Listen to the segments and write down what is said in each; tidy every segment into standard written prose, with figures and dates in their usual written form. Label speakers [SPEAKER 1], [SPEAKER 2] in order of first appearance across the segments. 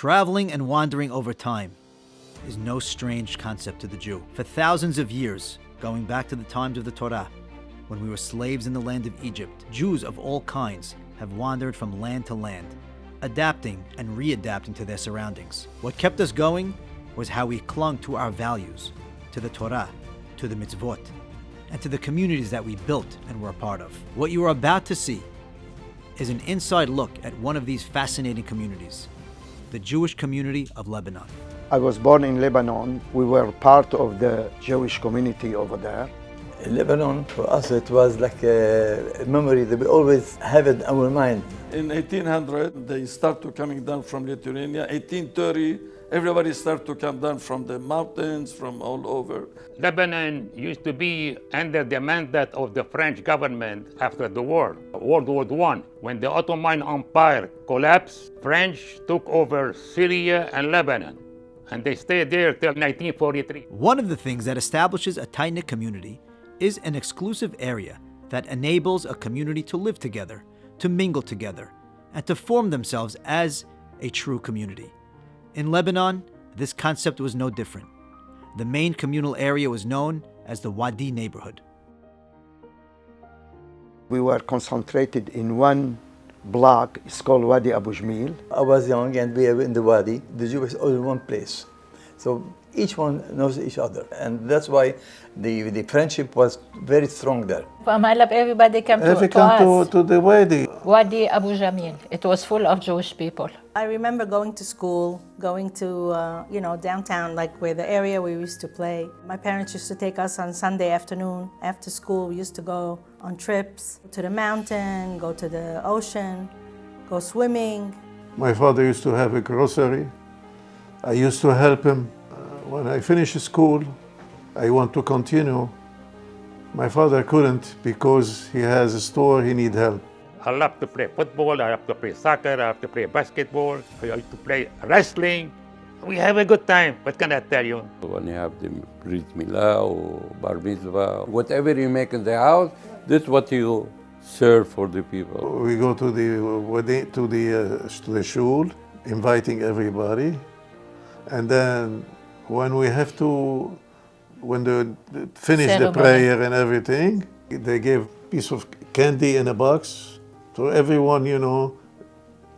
[SPEAKER 1] Traveling and wandering over time is no strange concept to the Jew. For thousands of years, going back to the times of the Torah, when we were slaves in the land of Egypt, Jews of all kinds have wandered from land to land, adapting and readapting to their surroundings. What kept us going was how we clung to our values, to the Torah, to the mitzvot, and to the communities that we built and were a part of. What you are about to see is an inside look at one of these fascinating communities, the Jewish community of Lebanon.
[SPEAKER 2] I was born in Lebanon. We were part of the Jewish community over there.
[SPEAKER 3] Lebanon, for us, it was like a memory that we always have it in our mind.
[SPEAKER 4] In 1800, they start to coming down from Lithuania. 1830, everybody start to come down from the mountains, from all over.
[SPEAKER 5] Lebanon used to be under the mandate of the French government after the war, World War I. When the Ottoman Empire collapsed, French took over Syria and Lebanon, and they stayed there till 1943.
[SPEAKER 1] One of the things that establishes a tight-knit community is an exclusive area that enables a community to live together, to mingle together, and to form themselves as a true community. In Lebanon, this concept was no different. The main communal area was known as the Wadi neighborhood.
[SPEAKER 2] We were concentrated in one block. It's called Wadi Abu Jamil.
[SPEAKER 3] I was young and we were in the Wadi. The Jews all in one place. So each one knows each other. And that's why the friendship was very strong there.
[SPEAKER 6] Everybody came to us.
[SPEAKER 7] To the Wadi.
[SPEAKER 6] Wadi Abu Jamil. It was full of Jewish people.
[SPEAKER 8] I remember going to school, going to, downtown, like where the area we used to play. My parents used to take us on Sunday afternoon. After school, we used to go on trips to the mountain, go to the ocean, go swimming.
[SPEAKER 7] My father used to have a grocery. I used to help him. When I finished school, I want to continue. My father couldn't because he has a store, he need help.
[SPEAKER 5] I love to play football, I love to play soccer, I love to play basketball, I used to play wrestling. We have a good time, what can I tell you?
[SPEAKER 9] When you have the Brit Milah or Bar Mitzvah, whatever you make in the house, that's what you serve for the people.
[SPEAKER 7] We go to the shul, inviting everybody. And then when we have to, when they finish the prayer and everything, they give a piece of candy in a box. So everyone,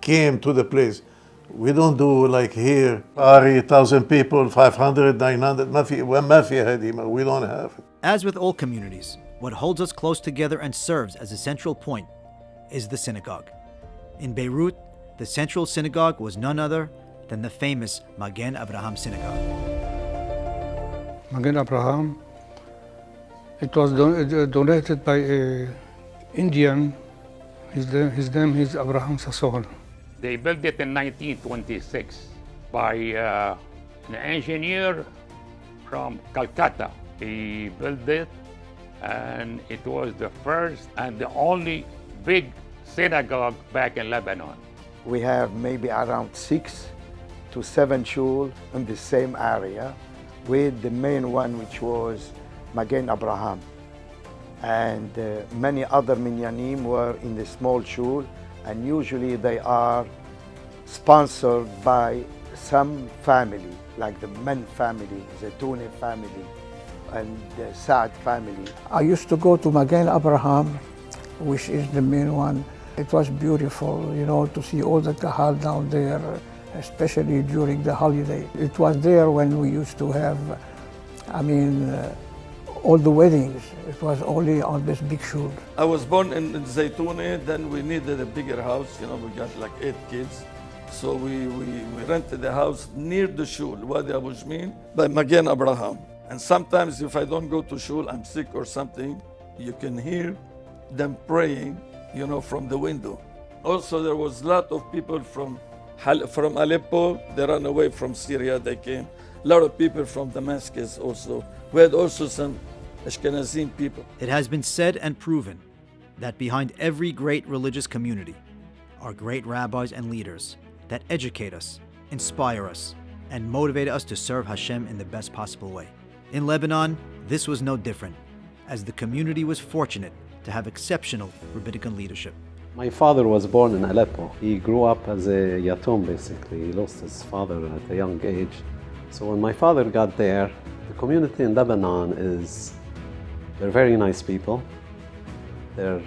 [SPEAKER 7] came to the place. We don't do like here, 1,000 people, 500, 900, we don't have it.
[SPEAKER 1] As with all communities, what holds us close together and serves as a central point is the synagogue. In Beirut, the central synagogue was none other than the famous Maghen Abraham Synagogue.
[SPEAKER 10] Maghen Abraham, it was donated by an Indian. His name is Abraham Sassoon.
[SPEAKER 5] They built it in 1926 by an engineer from Calcutta. He built it, and it was the first and the only big synagogue back in Lebanon.
[SPEAKER 2] We have maybe around 6 to 7 shul in the same area, with the main one which was Maghen Abraham. And many other minyanim were in the small shul, and usually they are sponsored by some family, like the Men family, the Tune family, and the Saad family.
[SPEAKER 11] I used to go to Maghen Abraham, which is the main one. It was beautiful, to see all the kahal down there, especially during the holiday. It was there when we used to have, all the weddings. It was only on this big shul.
[SPEAKER 4] I was born in Zaytuni, then we needed a bigger house. We got like 8 kids. So we rented a house near the shul, Wadi Abu Jamil, by Maghen Abraham. And sometimes if I don't go to shul, I'm sick or something, you can hear them praying, from the window. Also, there was a lot of people from Aleppo. They ran away from Syria, they came. A lot of people from Damascus also. We had also some Ashkenazim people.
[SPEAKER 1] It has been said and proven that behind every great religious community are great rabbis and leaders that educate us, inspire us, and motivate us to serve Hashem in the best possible way. In Lebanon, this was no different, as the community was fortunate to have exceptional rabbinic leadership.
[SPEAKER 12] My father was born in Aleppo. He grew up as a yatom, basically. He lost his father at a young age. So when my father got there, the community in Lebanon they're very nice people. They're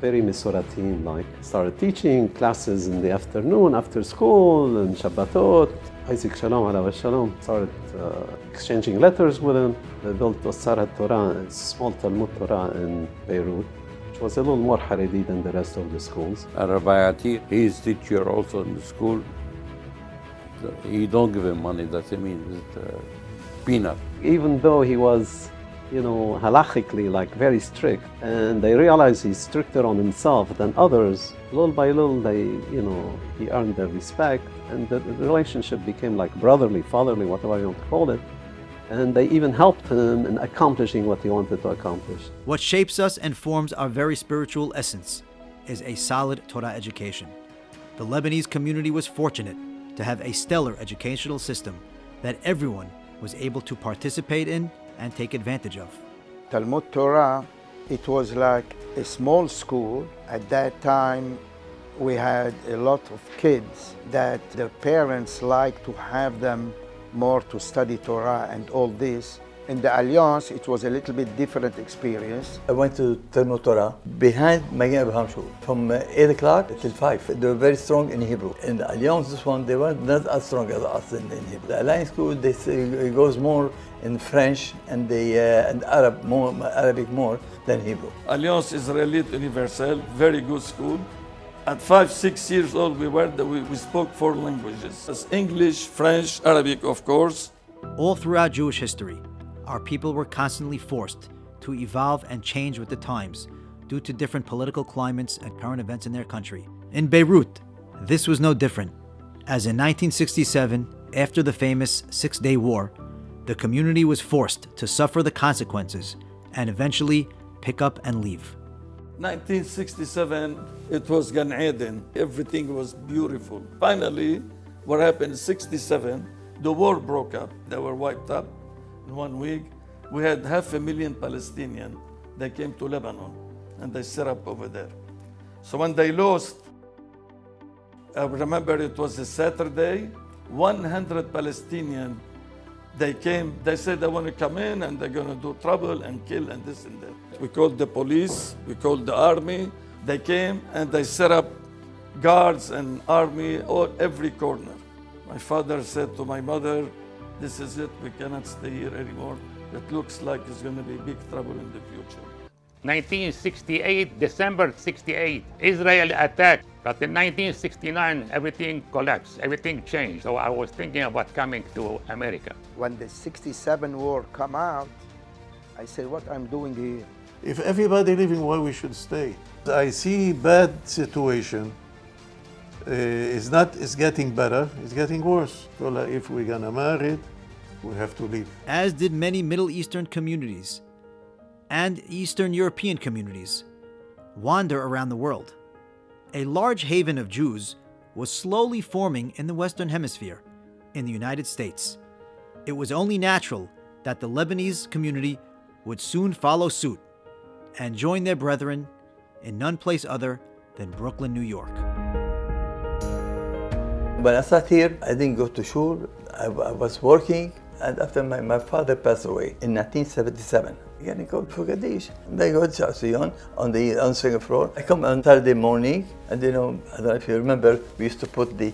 [SPEAKER 12] very Misoratim-like. Started teaching classes in the afternoon, after school, and Shabbatot. Isaac Shalom, Alav Shalom. Started exchanging letters with him. They built Osarat Torah, a small Talmud Torah in Beirut, which was a little more Haredi than the rest of the schools.
[SPEAKER 9] Rabbi Atir, he is teacher also in the school. He don't give him money, that's what I mean, it's peanut.
[SPEAKER 12] Even though he was, halachically very strict, and they realized he's stricter on himself than others, little by little he earned their respect, and the relationship became like brotherly, fatherly, whatever you want to call it. And they even helped him in accomplishing what he wanted to accomplish.
[SPEAKER 1] What shapes us and forms our very spiritual essence is a solid Torah education. The Lebanese community was fortunate to have a stellar educational system that everyone was able to participate in and take advantage of.
[SPEAKER 2] Talmud Torah, it was like a small school. At that time, we had a lot of kids that their parents liked to have them more to study Torah and all this. In the Alliance, it was a little bit different experience.
[SPEAKER 3] I went to Talmud Torah behind Maghen Abraham Shul from 8 o'clock till 5. They were very strong in Hebrew. In the Alliance, this one, they weren't not as strong as us in Hebrew. The Alliance school, it goes more in French and Arabic more than Hebrew.
[SPEAKER 4] Alliance Israelite Universelle, very good school. At 5, 6 years old, we spoke 4 languages. It's English, French, Arabic, of course.
[SPEAKER 1] All throughout Jewish history, our people were constantly forced to evolve and change with the times due to different political climates and current events in their country. In Beirut, this was no different, as in 1967, after the famous Six-Day War, the community was forced to suffer the consequences and eventually pick up and leave.
[SPEAKER 4] 1967, it was Gan Eden. Everything was beautiful. Finally, what happened in 67, the war broke up. They were wiped up in 1 week. We had 500,000 Palestinians. They came to Lebanon and they set up over there. So when they lost, I remember it was a Saturday, 100 Palestinians, they came, they said they want to come in and they're going to do trouble and kill and this and that. We called the police, we called the army. They came and they set up guards and army every corner. My father said to my mother, this is it, we cannot stay here anymore. It looks like it's going to be big trouble in the future.
[SPEAKER 5] 1968, December 68, Israel attacked. But in 1969, everything collapsed, everything changed. So I was thinking about coming to America.
[SPEAKER 2] When the 67 war come out, I said, what I'm doing here?
[SPEAKER 7] If everybody living well, we should stay. I see bad situation. It's getting better, it's getting worse. So like if we're gonna marry, we have to leave.
[SPEAKER 1] As did many Middle Eastern communities and Eastern European communities wander around the world. A large haven of Jews was slowly forming in the Western Hemisphere, in the United States. It was only natural that the Lebanese community would soon follow suit and join their brethren in none place other than Brooklyn, New York.
[SPEAKER 3] When I sat here, I didn't go to shul. I was working, and after my father passed away in 1977, I go for Kaddish. They go to Shasiyon on the second floor. I come on Saturday morning, and I don't know if you remember, we used to put the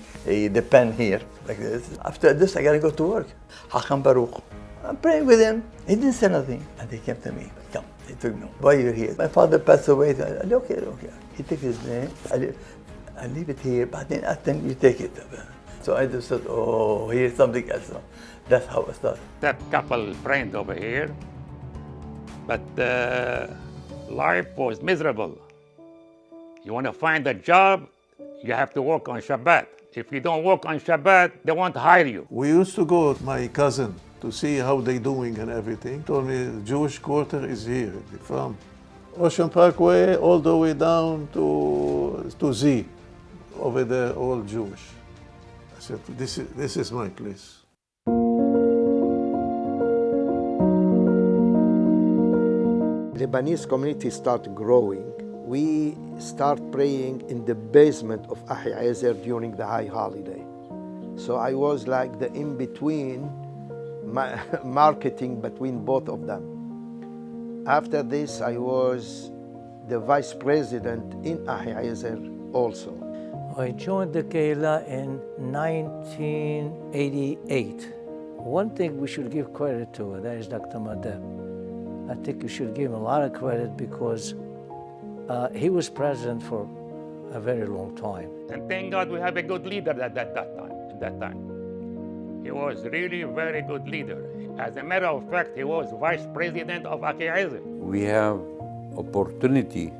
[SPEAKER 3] pen here, like this. After this, I gotta go to work. Hakam Baruch. I'm praying with him. He didn't say nothing. And he came to me. Come, he took me. Why are you here? My father passed away. I said, okay. He took his name. I leave it here, but then I think you take it. So I just said, oh, here's something else. That's how I started.
[SPEAKER 5] That couple friend over here, but life was miserable. You want to find a job, you have to work on Shabbat. If you don't work on Shabbat, they won't hire you.
[SPEAKER 7] We used to go with my cousin to see how they doing and everything. Told me the Jewish quarter is here, from Ocean Parkway all the way down to Z. Over there, all Jewish. I said, this is my place.
[SPEAKER 2] Lebanese community started growing. we start praying in the basement of Ahiezer during the high holiday. So I was like the in-between marketing between both of them. After this, I was the vice president in Ahiezer also.
[SPEAKER 13] I joined the Kehillah in 1988. One thing we should give credit to, that is Dr. Maghen. I think you should give him a lot of credit because he was president for a very long time.
[SPEAKER 5] And thank God we have a good leader at that time. He was really a very good leader. As a matter of fact, he was vice president of Ahiezer.
[SPEAKER 9] We have opportunity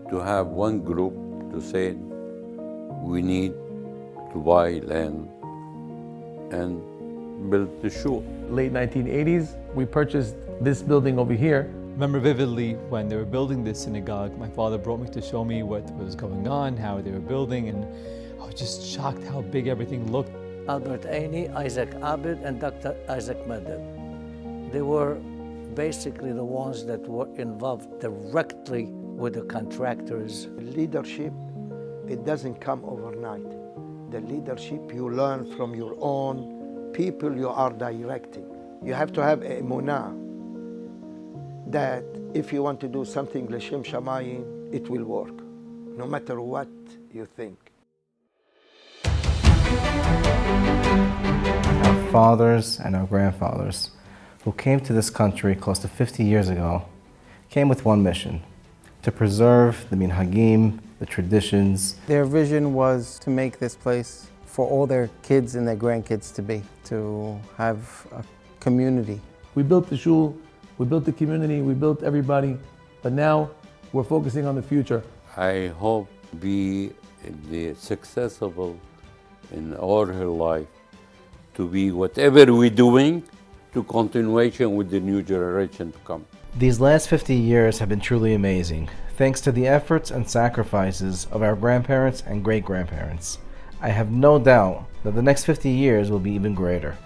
[SPEAKER 9] to have one group to say we need to buy land and build the shul.
[SPEAKER 14] Late 1980s, we purchased this building over here.
[SPEAKER 15] I remember vividly when they were building this synagogue, my father brought me to show me what was going on, how they were building, and I was just shocked how big everything looked.
[SPEAKER 13] Albert Einey, Isaac Abed, and Dr. Isaac Maghen. They were basically the ones that were involved directly with the contractors.
[SPEAKER 2] Leadership, it doesn't come overnight. The leadership you learn from your own people you are directing. You have to have a emunah that if you want to do something l'shem shamayim, it will work, no matter what you think.
[SPEAKER 16] Our fathers and our grandfathers, who came to this country close to 50 years ago, came with one mission: to preserve the minhagim, the traditions.
[SPEAKER 17] Their vision was to make this place for all their kids and their grandkids to have a community.
[SPEAKER 14] We built the shul, we built the community, we built everybody, but now we're focusing on the future.
[SPEAKER 9] I hope be the successful in all her life to be whatever we're doing to continuation with the new generation to come.
[SPEAKER 16] These last 50 years have been truly amazing, thanks to the efforts and sacrifices of our grandparents and great-grandparents. I have no doubt that the next 50 years will be even greater.